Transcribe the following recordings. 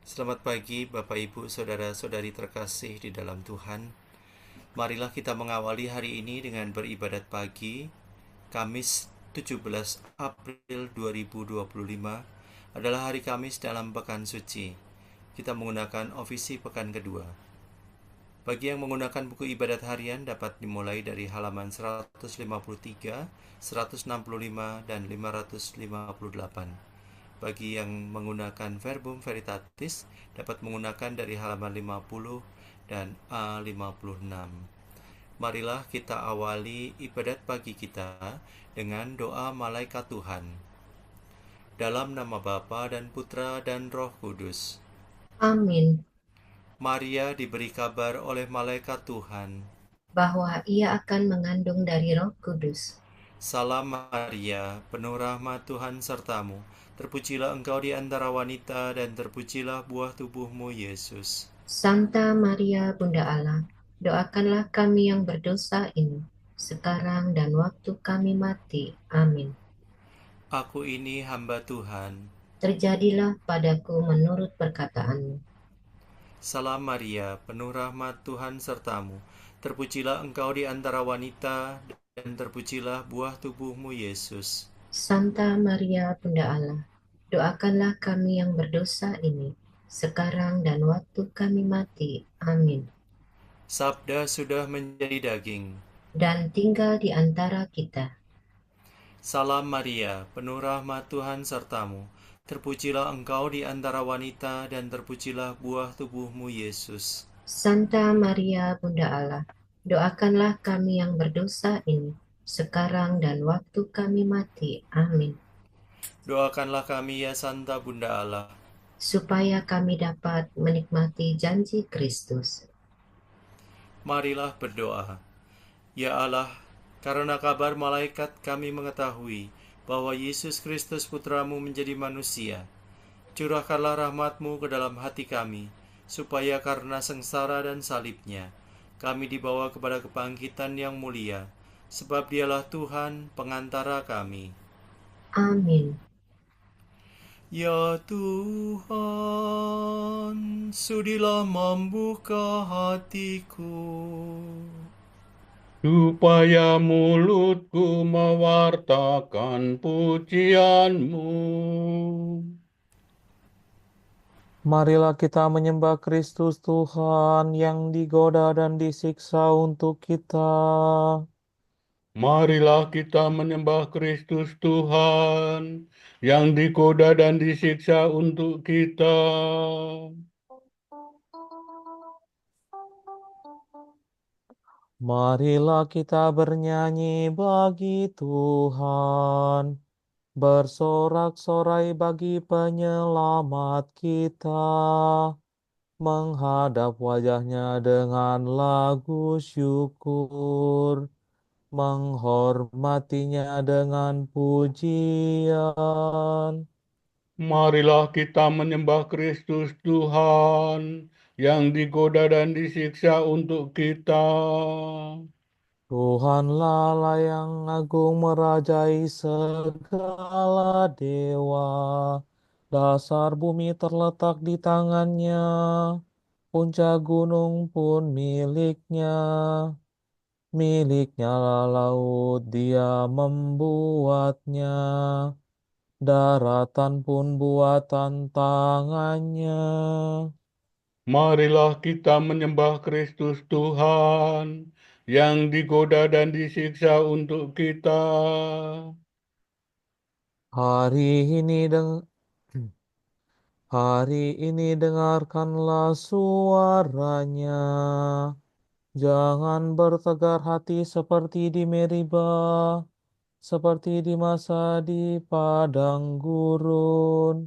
Selamat pagi Bapak Ibu Saudara-saudari terkasih di dalam Tuhan. Marilah kita mengawali hari ini dengan beribadat pagi Kamis 17 April 2025 adalah hari Kamis dalam Pekan Suci. Kita menggunakan ofisi pekan kedua. Bagi yang menggunakan buku ibadat harian dapat dimulai dari halaman 153, 165, dan 558. Bagi yang menggunakan Verbum Veritatis dapat menggunakan dari halaman 50 dan A56. Marilah kita awali ibadat pagi kita dengan doa malaikat Tuhan. Dalam nama Bapa dan Putra dan Roh Kudus. Amin. Maria diberi kabar oleh malaikat Tuhan. Bahwa ia akan mengandung dari Roh Kudus. Salam Maria, penuh rahmat Tuhan sertamu. Terpujilah engkau di antara wanita dan terpujilah buah tubuhmu Yesus. Santa Maria Bunda Allah, doakanlah kami yang berdosa ini, sekarang dan waktu kami mati. Amin. Aku ini hamba Tuhan. Terjadilah padaku menurut perkataanmu. Salam Maria, penuh rahmat Tuhan sertamu. Terpujilah engkau di antara wanita dan terpujilah buah tubuhmu Yesus. Santa Maria Bunda Allah, doakanlah kami yang berdosa ini, sekarang dan waktu kami mati. Amin. Sabda sudah menjadi daging. Dan tinggal di antara kita. Salam Maria, penuh rahmat Tuhan sertamu. Terpujilah engkau di antara wanita dan terpujilah buah tubuhmu Yesus. Santa Maria Bunda Allah, doakanlah kami yang berdosa ini, sekarang dan waktu kami mati. Amin. Doakanlah kami ya Santa Bunda Allah. Supaya kami dapat menikmati janji Kristus. Marilah berdoa. Ya Allah, karena kabar malaikat kami mengetahui bahwa Yesus Kristus putramu menjadi manusia. Curahkanlah rahmatmu ke dalam hati kami, supaya karena sengsara dan salibnya, kami dibawa kepada kebangkitan yang mulia, sebab dialah Tuhan pengantara kami. Amin. Ya Tuhan, sudilah membuka hatiku, supaya mulutku mewartakan pujianmu. Marilah kita menyembah Kristus Tuhan yang digoda dan disiksa untuk kita. Marilah kita menyembah Kristus Tuhan yang digoda dan disiksa untuk kita. Marilah kita bernyanyi bagi Tuhan, bersorak-sorai bagi penyelamat kita, menghadap wajahnya dengan lagu syukur, menghormatinya dengan pujian. Marilah kita menyembah Kristus Tuhan yang digoda dan disiksa untuk kita. Tuhanlah Allah yang agung merajai segala dewa. Dasar bumi terletak di tangannya, puncak gunung pun miliknya. Miliknya laut, dia membuatnya. Daratan pun buatan tangannya. Marilah kita menyembah Kristus Tuhan yang digoda dan disiksa untuk kita. Hari ini deng Hari ini dengarkanlah suaranya. Jangan bertegar hati seperti di Meribah, seperti di masa di padang gurun,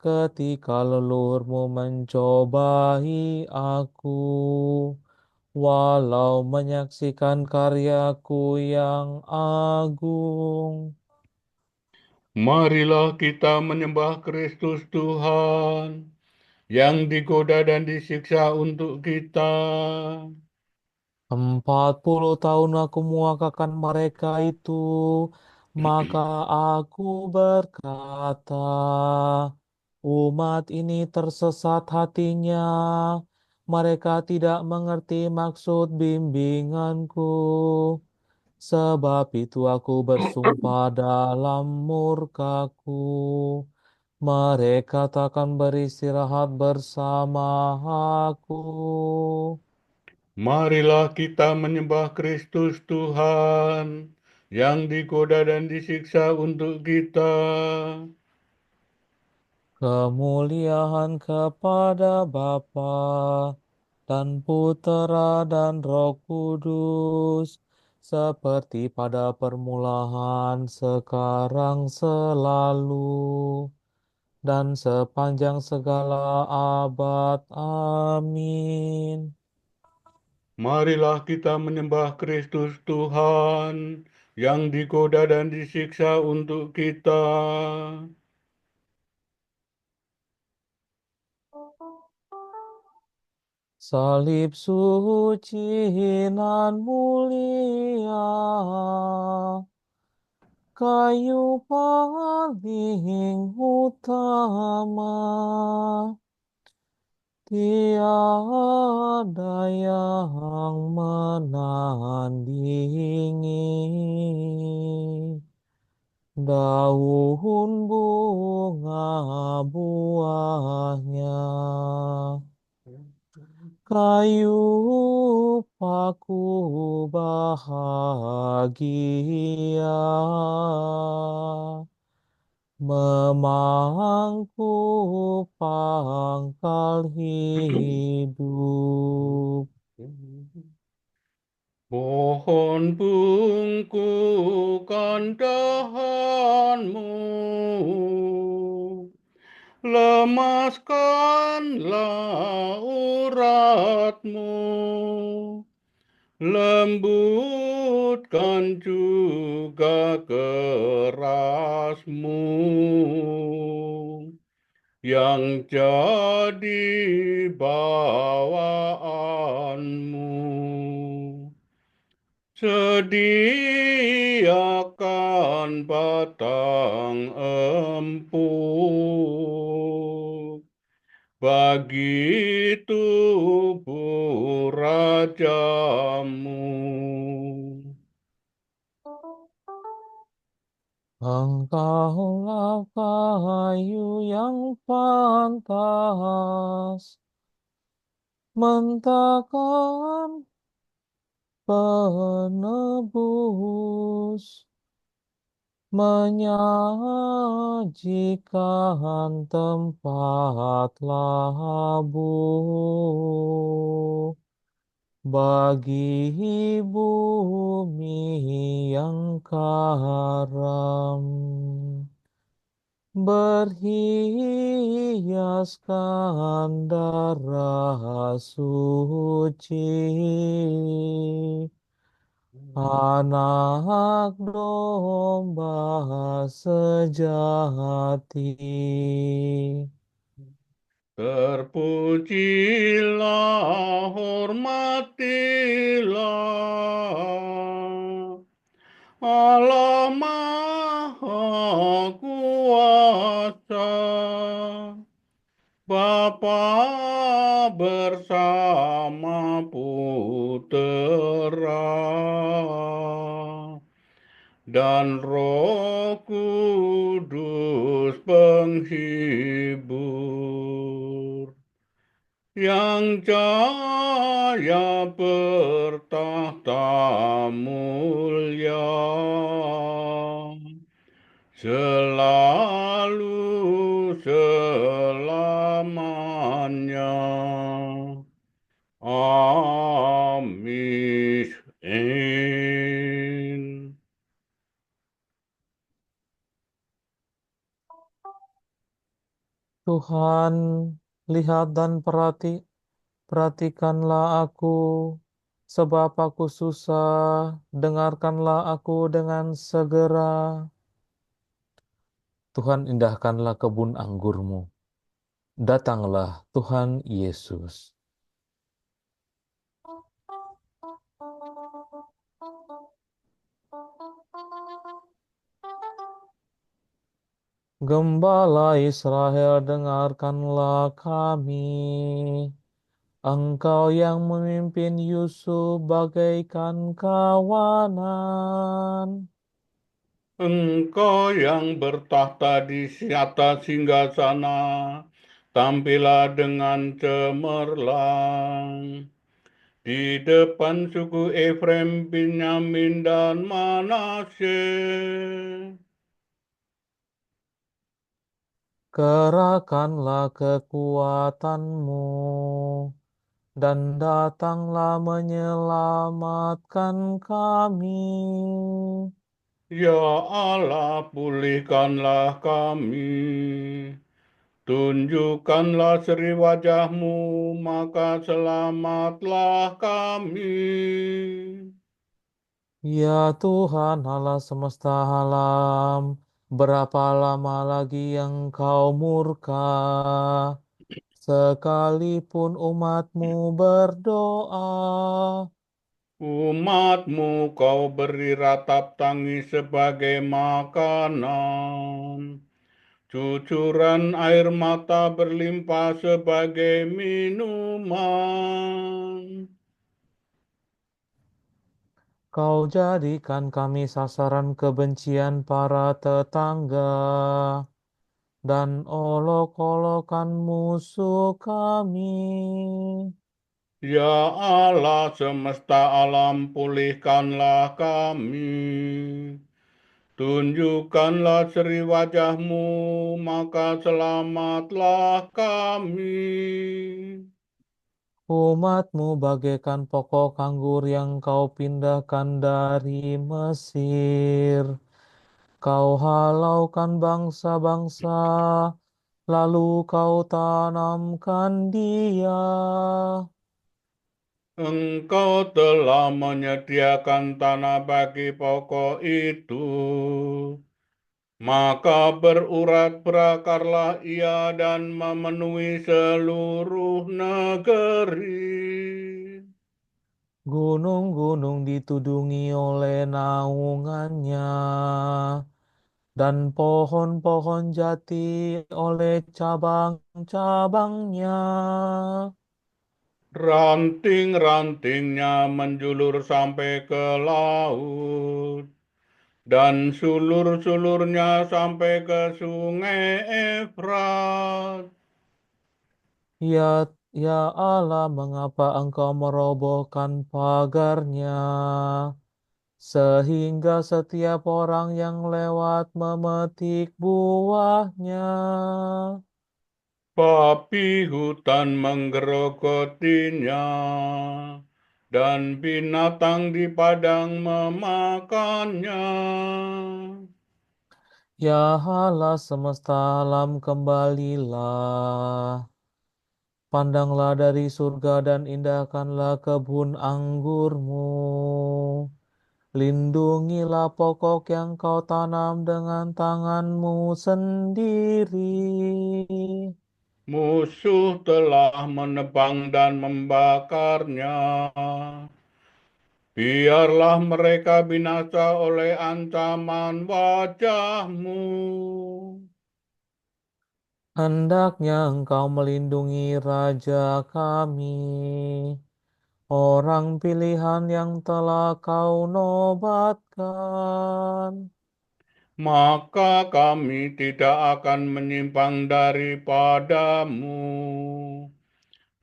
ketika leluhurmu mencobai aku, walau menyaksikan karyaku yang agung. Marilah kita menyembah Kristus Tuhan yang digoda dan disiksa untuk kita. 40 tahun aku muakakan mereka itu, maka aku berkata, Umat ini tersesat hatinya. Mereka tidak mengerti maksud bimbinganku. Sebab itu aku bersumpah dalam murkaku. Mereka takkan beristirahat bersama aku. Marilah kita menyembah Kristus Tuhan yang digoda dan disiksa untuk kita. Kemuliaan kepada Bapa dan Putera dan Roh Kudus, seperti pada permulaan, sekarang, selalu, dan sepanjang segala abad. Amin. Marilah kita menyembah Kristus Tuhan yang digoda dan disiksa untuk kita. Salib suci nan mulia, kayu paling utama, tiada yang menandingi. Daun bunga buahnya, kayu paku bahagia, memangku pangkal hidup. Pohon bungkukan dahanmu, lemaskanlah uratmu, lembutkan juga kerasmu, yang jadi bawaanmu. Sediakan batang empuk bagi tubuh rajamu. Engkaulah kayu yang pantas, mentakan penebus, menyajikan tempat labuh bagi bumi yang karam, berhiaskan darah suci anak domba sejati. Terpujilah, hormatilah Allah Maha Kuasa, Bapa bersama Putera dan Roh Kudus penghibur, yang jaya bertahta mulia selalu selamanya. Amin. Tuhan, lihat dan perhatikanlah aku, sebab aku susah, dengarkanlah aku dengan segera. Tuhan, indahkanlah kebun anggurmu. Datanglah Tuhan Yesus. Gembala Israel, dengarkanlah kami. Engkau yang memimpin Yusuf bagaikan kawanan. Engkau yang bertahta di atas singgasana, tampillah dengan cemerlang. Di depan suku Efraim, Binyamin, dan Manasye. Kerahkanlah kekuatanmu dan datanglah menyelamatkan kami. Ya Allah, pulihkanlah kami. Tunjukkanlah seri wajah-Mu, maka selamatlah kami. Ya Tuhan Allah semesta alam, berapa lama lagi Engkau murka? Sekalipun umat-Mu berdoa, Umat-Mu Kau beri ratap tangis sebagai makanan. Cucuran air mata berlimpah sebagai minuman. Kau jadikan kami sasaran kebencian para tetangga dan olok-olokan musuh kami. Ya Allah semesta alam, pulihkanlah kami. Tunjukkanlah seri wajah-Mu, maka selamatlah kami. Umat-Mu bagaikan pokok anggur yang Kau pindahkan dari Mesir. Kau halaukan bangsa-bangsa, lalu Kau tanamkan dia. Engkau telah menyediakan tanah bagi pokok itu, maka berurat berakarlah ia dan memenuhi seluruh negeri. Gunung-gunung ditudungi oleh naungannya, dan pohon-pohon jati oleh cabang-cabangnya. Ranting-rantingnya menjulur sampai ke laut, dan sulur-sulurnya sampai ke sungai Efrat. Ya, ya Allah, mengapa Engkau merobohkan pagarnya, sehingga setiap orang yang lewat memetik buahnya? Babi hutan menggerogotinya, dan binatang di padang memakannya. Ya Allah semesta alam, kembalilah. Pandanglah dari surga dan indahkanlah kebun anggurmu. Lindungilah pokok yang Kau tanam dengan tangan-Mu sendiri. Musuh telah menebang dan membakarnya. Biarlah mereka binasa oleh ancaman wajah-Mu. Hendaknya Engkau melindungi Raja kami, orang pilihan yang telah Kau nobatkan. Maka kami tidak akan menyimpang daripada-Mu.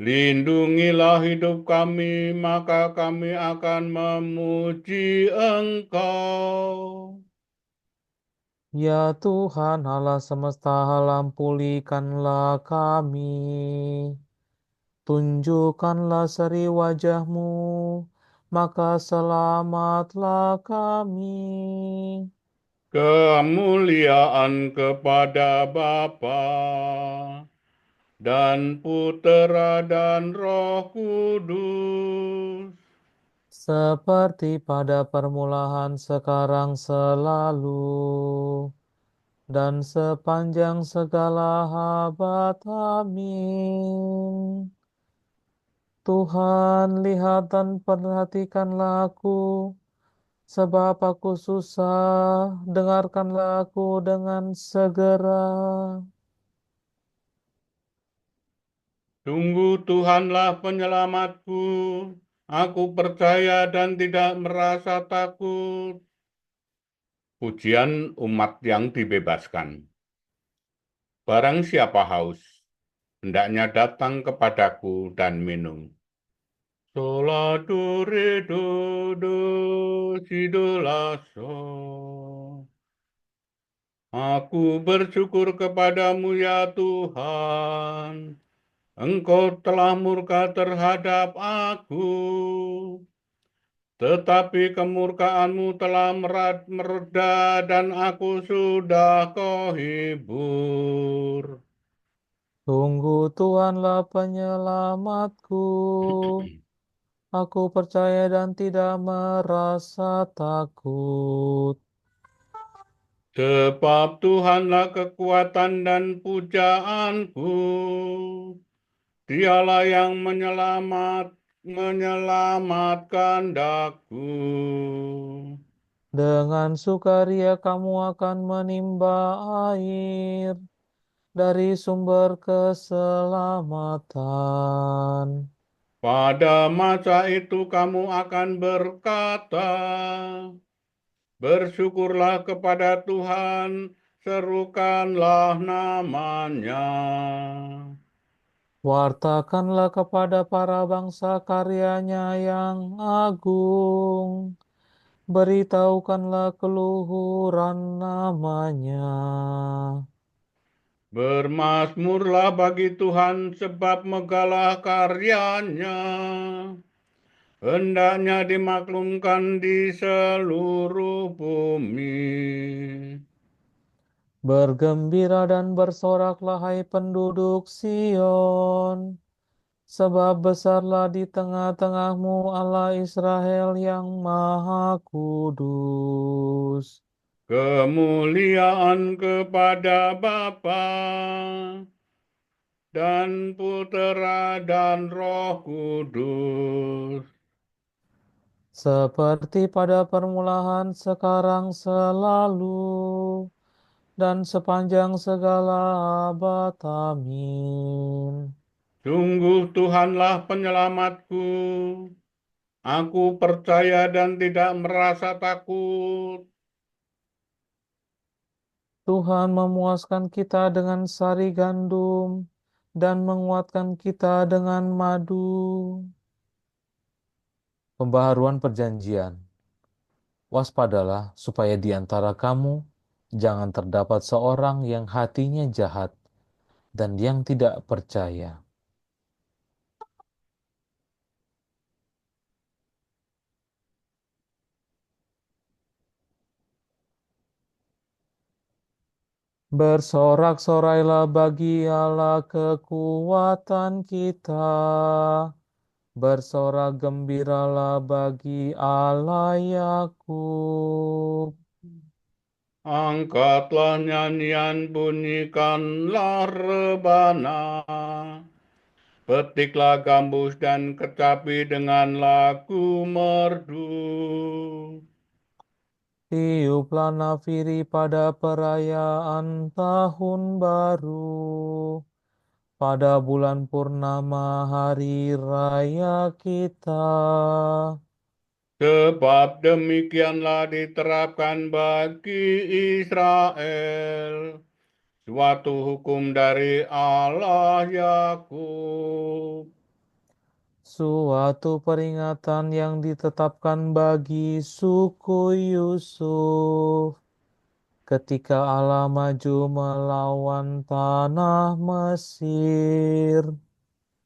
Lindungilah hidup kami, maka kami akan memuji Engkau. Ya Tuhan Allah semesta alam, pulihkanlah kami. Tunjukkanlah seri wajah-Mu, maka selamatlah kami. Kemuliaan kepada Bapa dan Putera dan Roh Kudus. Seperti pada permulaan, sekarang, selalu, dan sepanjang segala abad. Amin. Tuhan, lihat dan perhatikanlah aku, Sebab aku susah, dengarkanlah aku dengan segera. Sungguh Tuhanlah penyelamatku. Aku percaya dan tidak merasa takut. Pujian umat yang dibebaskan. Barang siapa haus, hendaknya datang kepadaku dan minum. Sola do re do do si do la so. Aku bersyukur kepadamu ya Tuhan. Engkau telah murka terhadap aku, tetapi kemurkaanmu telah mereda dan aku sudah kau hibur. Sungguh Tuhanlah penyelamatku. Aku percaya dan tidak merasa takut. Sebab Tuhanlah kekuatan dan pujaanku. Dialah yang menyelamatkan daku. Dengan sukaria kamu akan menimba air dari sumber keselamatan. Pada masa itu kamu akan berkata, bersyukurlah kepada Tuhan, serukanlah namanya. Wartakanlah kepada para bangsa karyanya yang agung. Beritahukanlah keluhuran namanya. Bermazmurlah bagi Tuhan sebab megalah karyanya. Hendaknya dimaklumkan di seluruh bumi. Bergembira dan bersoraklah hai penduduk Sion, sebab besarlah di tengah-tengahmu Allah Israel yang Maha Kudus. Kemuliaan kepada Bapa dan Putera dan Roh Kudus. Seperti pada permulaan, sekarang, selalu, dan sepanjang segala abad. Amin. Sungguh Tuhanlah penyelamatku. Aku percaya dan tidak merasa takut. Tuhan memuaskan kita dengan sari gandum dan menguatkan kita dengan madu. Pembaharuan perjanjian. Waspadalah supaya di antara kamu jangan terdapat seorang yang hatinya jahat dan yang tidak percaya. Bersorak-sorailah bagi Allah kekuatan kita. Bersorak gembiralah bagi Allah Yakub. Angkatlah nyanyian, bunyikanlah rebana. Petiklah gambus dan kecapi dengan lagu merdu. Tiuplah nafiri pada perayaan tahun baru. Pada bulan purnama hari raya kita. Sebab demikianlah diterapkan bagi Israel suatu hukum dari Allah Yakub. Suatu peringatan yang ditetapkan bagi suku Yusuf ketika Allah maju melawan tanah Mesir.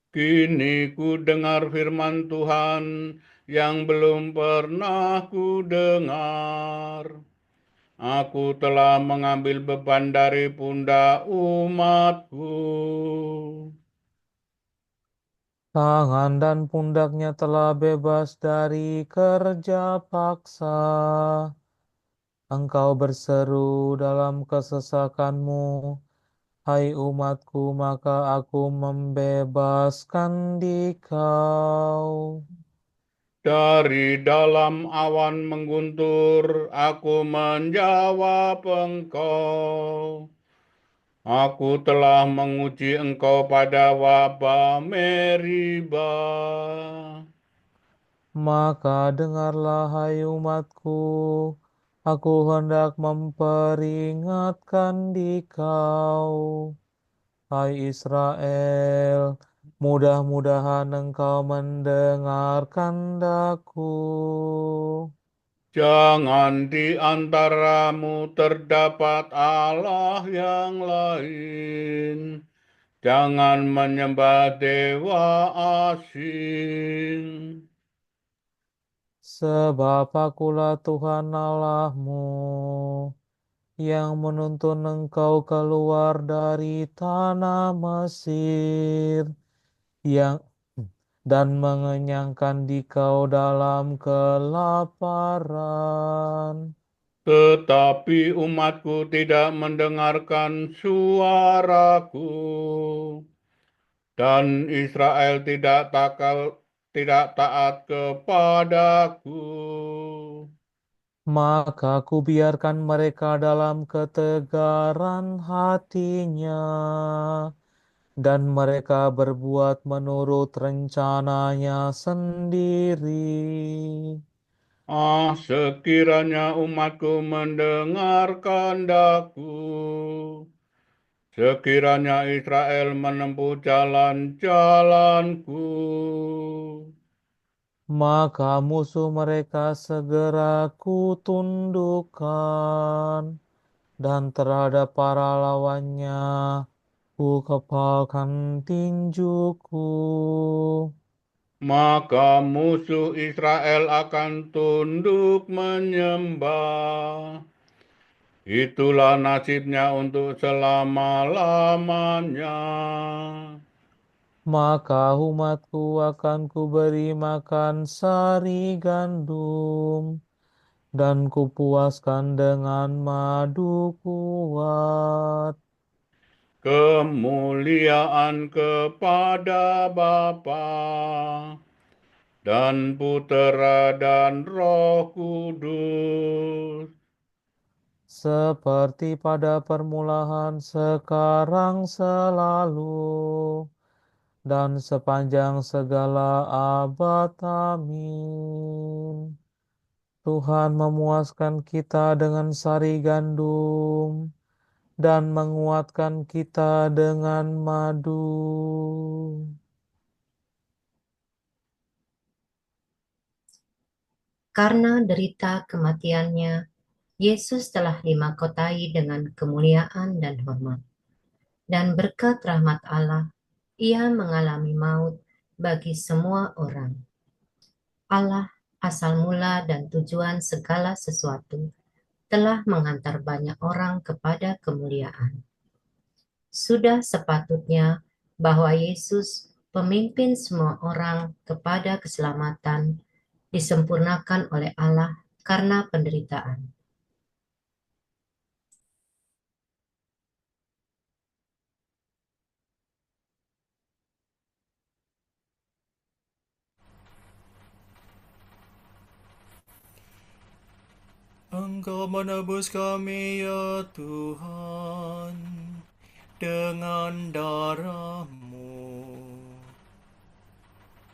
Kini ku dengar firman Tuhan yang belum pernah ku dengar. Aku telah mengambil beban dari pundak umatku. Tangan dan pundaknya telah bebas dari kerja paksa. Engkau berseru dalam kesesakanmu, hai umatku, maka aku membebaskan dikau. Dari dalam awan mengguntur, aku menjawab Engkau. Aku telah menguji Engkau pada wabah Meriba. Maka dengarlah, hai umatku, aku hendak memperingatkan dikau. Hai Israel, mudah-mudahan engkau mendengarkan daku. Jangan di antaramu terdapat Allah yang lain. Jangan menyembah dewa asing. Sebab akulah Tuhan Allahmu, yang menuntun engkau keluar dari tanah Mesir, yang dan mengenyangkan dikau dalam kelaparan. Tetapi umatku tidak mendengarkan suaraku. Dan Israel tidak taat kepadaku. Maka kubiarkan mereka dalam ketegaran hatinya, dan mereka berbuat menurut rencananya sendiri. Sekiranya umatku mendengarkan daku, sekiranya Israel menempuh jalan-jalanku, Maka musuh mereka segera kutundukkan, dan terhadap para lawannya kukepalkan tinjuku. maka musuh Israel akan tunduk menyembah. Itulah nasibnya untuk selama-lamanya. Maka umatku akan kuberi makan sari gandum, dan kupuaskan dengan madu kuat. Kemuliaan kepada Bapa dan Putera dan Roh Kudus. Seperti pada permulaan, sekarang, selalu, dan sepanjang segala abad. Amin. Tuhan memuaskan kita dengan sari gandum dan menguatkan kita dengan madu. Karena derita kematiannya, Yesus telah dimahkotai dengan kemuliaan dan hormat. Dan berkat rahmat Allah, ia mengalami maut bagi semua orang. Allah, asal mula dan tujuan segala sesuatu, telah menghantar banyak orang kepada kemuliaan. Sudah sepatutnya bahwa Yesus, pemimpin semua orang kepada keselamatan, disempurnakan oleh Allah karena penderitaan. Engkau menebus kami ya Tuhan dengan darah-Mu.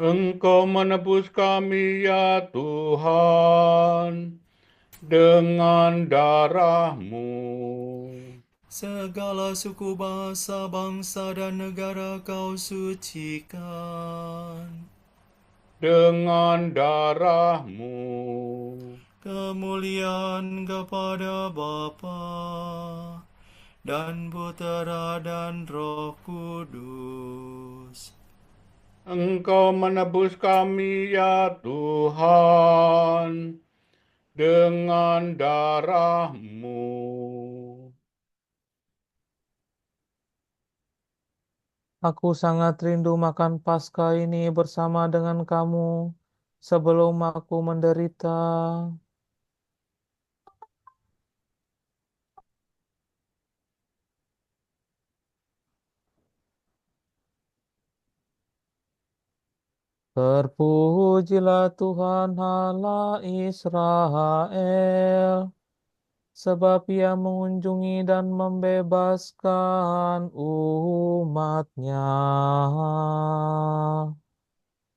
Engkau menebus kami ya Tuhan dengan darah-Mu. Segala suku, bahasa, bangsa, dan negara Kau sucikan Dengan darah-Mu. kemuliaan kepada Bapa dan Putera dan Roh Kudus. Engkau menebus kami ya Tuhan dengan darah-Mu. Aku sangat rindu makan Paskah ini bersama dengan kamu sebelum aku menderita. Terpujilah Tuhan Allah Israel, sebab Ia mengunjungi dan membebaskan umat-Nya.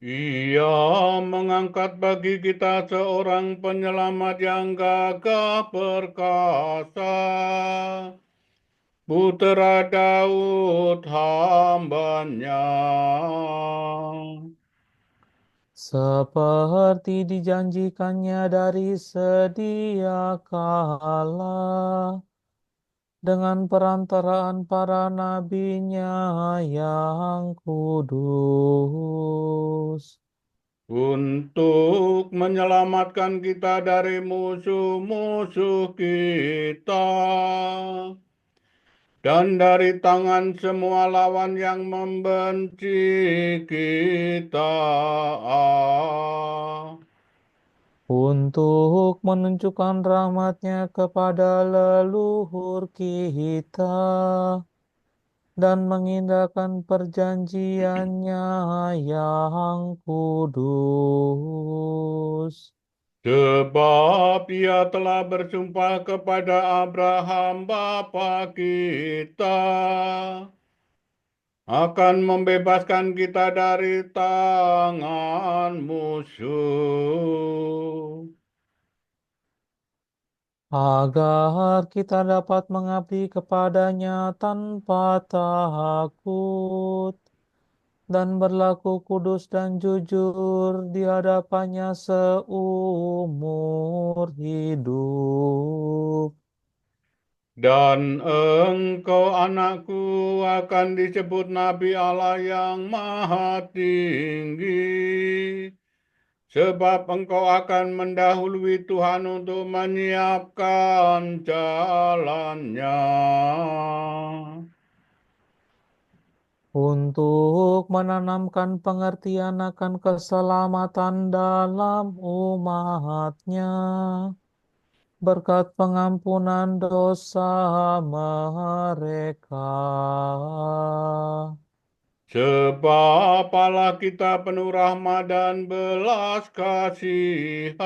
Ia mengangkat bagi kita seorang penyelamat yang gagah perkasa, Putera Daud hamba-Nya. Seperti dijanjikannya dari sedia kala, dengan perantaraan para nabi-Nya yang kudus. Untuk menyelamatkan kita dari musuh-musuh kita dan dari tangan semua lawan yang membenci kita. Untuk menunjukkan rahmat-Nya kepada leluhur kita dan mengindahkan perjanjian-Nya yang kudus. Sebab Ia telah bersumpah kepada Abraham bapa kita akan membebaskan kita dari tangan musuh, Agar kita dapat mengabdi kepada-Nya tanpa takut dan berlaku kudus dan jujur di hadapan-Nya seumur hidup. dan engkau anakku akan disebut Nabi Allah yang Maha Tinggi, sebab engkau akan mendahului Tuhan untuk menyiapkan jalannya, Untuk menanamkan pengertian akan keselamatan dalam umat-Nya, berkat pengampunan dosa mereka. sebab Allah kita penuh rahmat dan belas kasihan.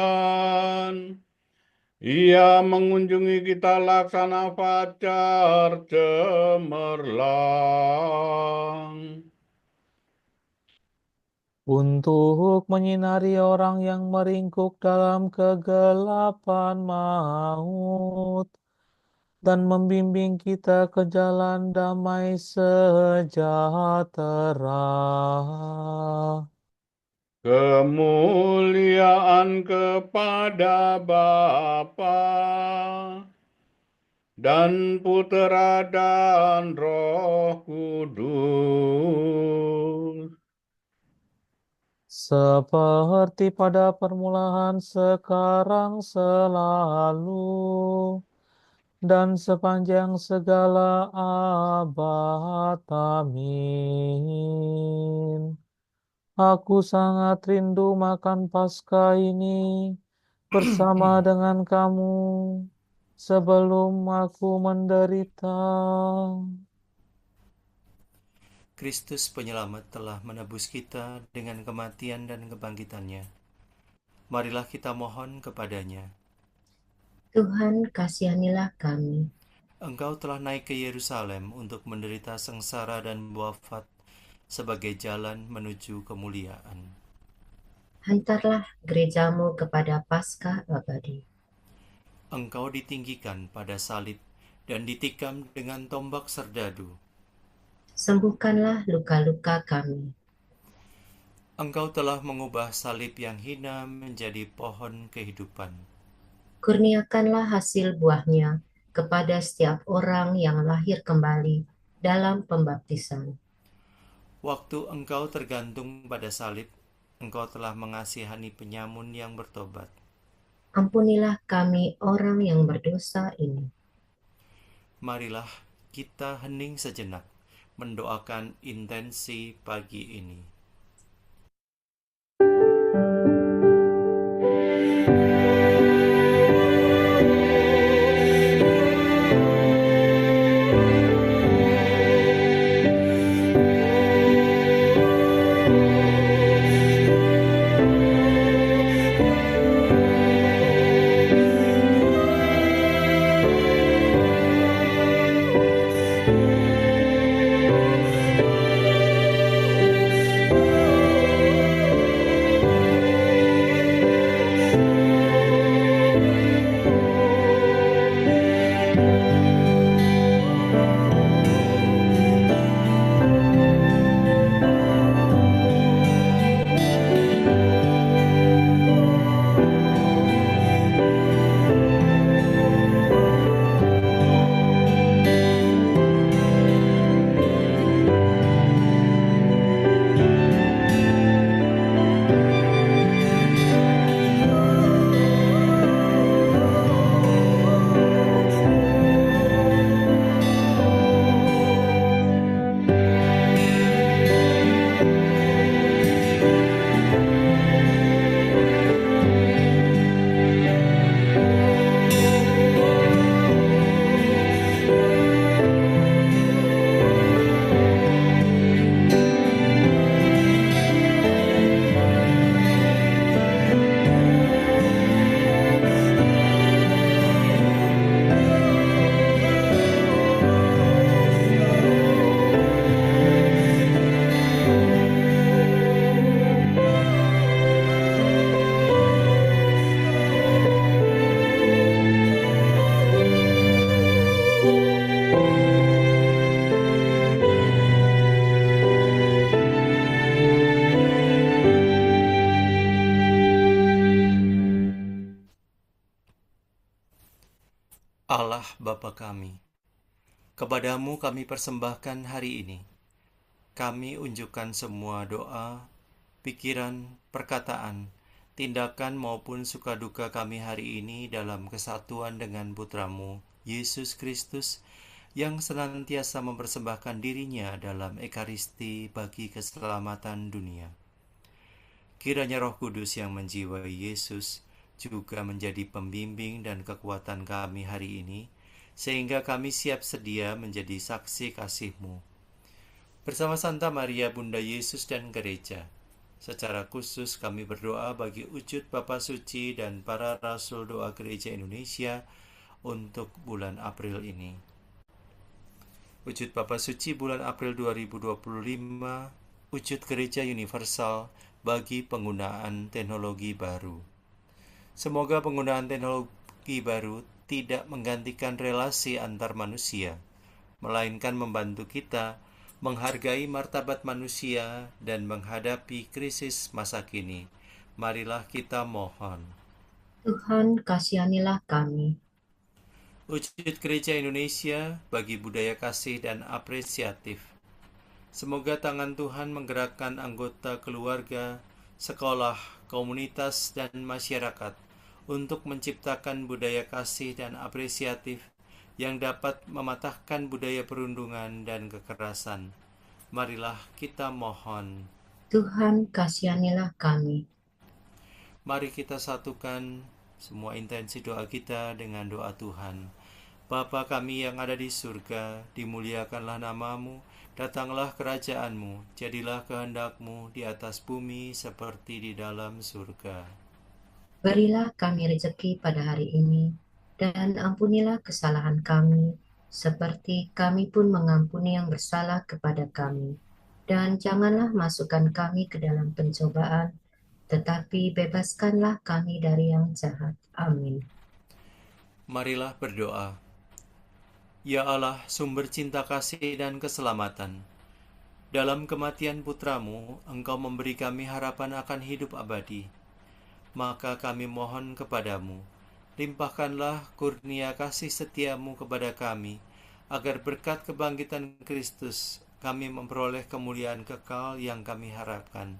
Ia mengunjungi kita laksana fajar cemerlang. Untuk menyinari orang yang meringkuk dalam kegelapan maut, dan membimbing kita ke jalan damai sejahtera. Kemuliaan kepada Bapa dan Putera dan Roh Kudus, Seperti pada permulaan, sekarang, selalu, dan sepanjang segala abad. Amin. Aku sangat rindu makan Paskah ini bersama dengan kamu sebelum aku menderita. Kristus penyelamat telah menebus kita dengan kematian dan kebangkitannya. Marilah kita mohon kepada-Nya. Tuhan, kasihanilah kami. Engkau telah naik ke Yerusalem untuk menderita sengsara dan wafat sebagai jalan menuju kemuliaan. Hantarlah gerejamu kepada Paskah abadi. Engkau ditinggikan pada salib dan ditikam dengan tombak serdadu. Sembuhkanlah luka-luka kami. Engkau telah mengubah salib yang hina menjadi pohon kehidupan. Kurniakanlah hasil buahnya kepada setiap orang yang lahir kembali dalam pembaptisan. Waktu engkau tergantung pada salib, engkau telah mengasihani penyamun yang bertobat. Ampunilah kami orang yang berdosa ini. Marilah kita hening sejenak, mendoakan intensi pagi ini. Allah Bapa kami, kepadamu kami persembahkan hari ini. Kami unjukkan semua doa, pikiran, perkataan, tindakan maupun suka-duka kami hari ini dalam kesatuan dengan Putramu, Yesus Kristus, yang senantiasa mempersembahkan dirinya dalam Ekaristi bagi keselamatan dunia. Kiranya Roh Kudus yang menjiwai Yesus juga menjadi pembimbing dan kekuatan kami hari ini, sehingga kami siap sedia menjadi saksi kasih-Mu. Bersama Santa Maria Bunda Yesus dan Gereja, secara khusus kami berdoa bagi wujud Bapa Suci dan para Rasul Doa Gereja Indonesia untuk bulan April ini. Wujud Bapa Suci bulan April 2025, wujud Gereja Universal bagi penggunaan teknologi baru. Semoga penggunaan teknologi baru tidak menggantikan relasi antar manusia, melainkan membantu kita menghargai martabat manusia dan menghadapi krisis masa kini. Marilah kita mohon. Tuhan, kasihanilah kami. Wujud Gereja Indonesia bagi budaya kasih dan apresiatif. Semoga tangan Tuhan menggerakkan anggota keluarga, sekolah, komunitas, dan masyarakat untuk menciptakan budaya kasih dan apresiatif yang dapat mematahkan budaya perundungan dan kekerasan. Marilah kita mohon. Tuhan, kasihanilah kami. Mari kita satukan semua intensi doa kita dengan doa Tuhan. Bapa kami yang ada di surga, dimuliakanlah nama-Mu, datanglah kerajaan-Mu, jadilah kehendak-Mu di atas bumi seperti di dalam surga. Berilah kami rezeki pada hari ini, dan ampunilah kesalahan kami, seperti kami pun mengampuni yang bersalah kepada kami. Dan janganlah masukkan kami ke dalam pencobaan, tetapi bebaskanlah kami dari yang jahat. Amin. Marilah berdoa. Ya Allah, sumber cinta kasih dan keselamatan, dalam kematian Putramu, Engkau memberi kami harapan akan hidup abadi. Maka kami mohon kepadamu, limpahkanlah kurnia kasih setiamu kepada kami, agar berkat kebangkitan Kristus kami memperoleh kemuliaan kekal yang kami harapkan.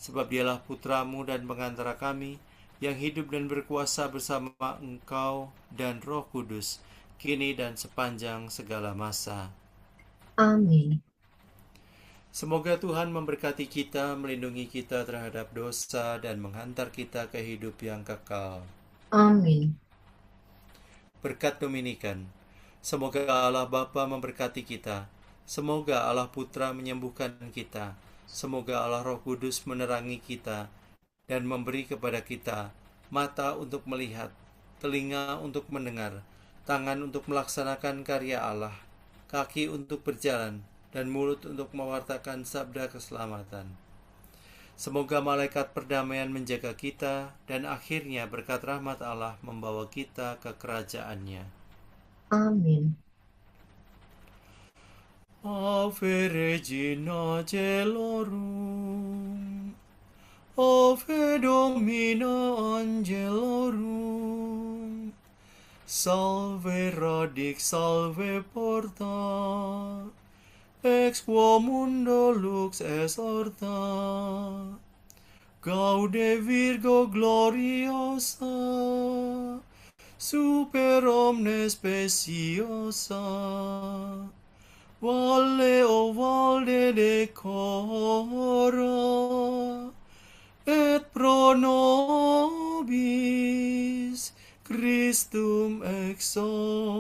Sebab Dialah Putramu dan pengantara kami, yang hidup dan berkuasa bersama Engkau dan Roh Kudus, kini dan sepanjang segala masa. Amin. Semoga Tuhan memberkati kita, melindungi kita terhadap dosa, dan menghantar kita ke hidup yang kekal. Amin. Berkat Dominikan. Semoga Allah Bapa memberkati kita. Semoga Allah Putra menyembuhkan kita. Semoga Allah Roh Kudus menerangi kita dan memberi kepada kita mata untuk melihat, telinga untuk mendengar, tangan untuk melaksanakan karya Allah, kaki untuk berjalan, dan mulut untuk mewartakan sabda keselamatan. Semoga malaikat perdamaian menjaga kita, dan akhirnya berkat rahmat Allah membawa kita ke kerajaan-Nya. Amin. Ave Regina Caelorum, Ave Domina Angelorum, Salve Radix, Salve Porta, ex quo mundo lux es orta, Gaude Virgo gloriosa, super omnes speciosa, Valle o valde decora, et pro nobis Christum exalta.